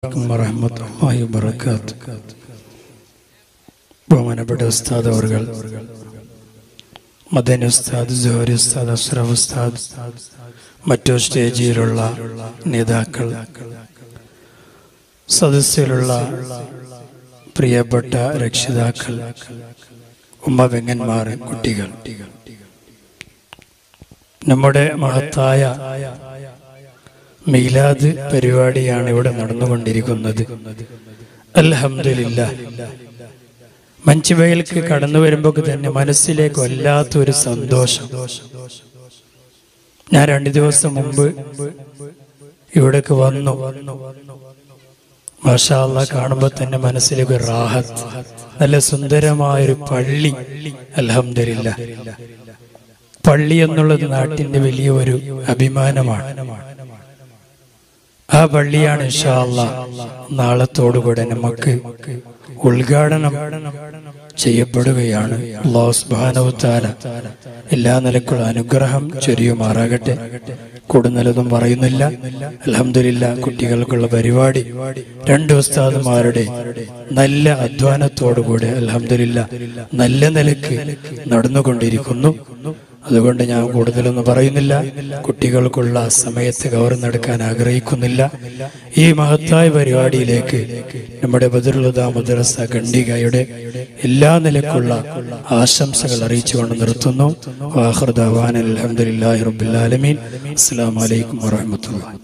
വറഹ്മത്തുള്ളാഹി വബറകാതുഹു. ബഹുമാനപ്പെട്ട ഉസ്താദ് അവർകൾ, മദനി ഉസ്താദ്, സുഹരി ഉസ്താദ്, അഷ്റഫ് ഉസ്താദ്, മറ്റു സ്റ്റേജിലുള്ള നേതാക്കൾ, സദസ്സിലുള്ള പ്രിയപ്പെട്ട രക്ഷിതാക്കൾ, ഉമ്മപെങ്ങന്മാർ, കുട്ടികൾ, നമ്മുടെ മഹത്തായ മീലാദ് പരിപാടിയാണ് ഇവിടെ നടന്നുകൊണ്ടിരിക്കുന്നത്. അൽഹംദുലില്ലാഹ്. മഞ്ചുവയൽക്ക് കടന്നു വരുമ്പോൾ തന്നെ മനസ്സിലേക്ക് വല്ലാത്തൊരു സന്തോഷം. ഞാൻ 2 ദിവസം മുമ്പ് ഇവിടേക്ക് വന്നു. മാഷാ അല്ലാഹ്, കാണുമ്പോൾ തന്നെ മനസ്സിലേക്ക് ഒരു റാഹത്ത്. നല്ല സുന്ദരമായൊരു പള്ളി. അൽഹംദുലില്ലാഹ്. പള്ളി എന്നുള്ളത് നാട്ടിന്റെ വലിയ ഒരു അഭിമാനമാണ്. ആ പള്ളിയാണ് ഇൻഷാ അല്ലാഹ് നാളത്തോടുകൂടെ നമുക്ക് ഉദ്ഘാടനം ചെയ്യപ്പെടുകയാണ്. അല്ലാഹു സുബ്ഹാനഹു വ തആല എല്ലാ നിലക്കുള്ള അനുഗ്രഹം ചൊരിയുമാറാകട്ടെ. കൂടുതലൊന്നും പറയുന്നില്ല. അൽഹംദുലില്ലാഹ്. കുട്ടികൾക്കുള്ള പരിപാടി 2 ഉസ്താദുമാരുടെ നല്ല അധ്വാനത്തോടുകൂടെ അൽഹംദുലില്ലാഹ് നല്ല നിലക്ക് നടന്നുകൊണ്ടിരിക്കുന്നു. അതുകൊണ്ട് ഞാൻ കൂടുതലൊന്നും പറയുന്നില്ല. കുട്ടികൾക്കുള്ള സമയത്ത് കവർന്നെടുക്കാൻ ആഗ്രഹിക്കുന്നില്ല. ഈ മഹത്തായ പരിപാടിയിലേക്ക് നമ്മുടെ ബദറുൽ ഹുദാ മദ്രസ ഖണ്ഡികയുടെ എല്ലാ നിലക്കുള്ള ആശംസകൾ അറിയിച്ചുകൊണ്ട് നിർത്തുന്നു. വാഖിറു ദഅവാന അൽഹംദുലില്ലാഹി റബ്ബിൽ ആലമീൻ. അസ്സലാമു അലൈക്കും വറഹ്മത്തുള്ളാഹി.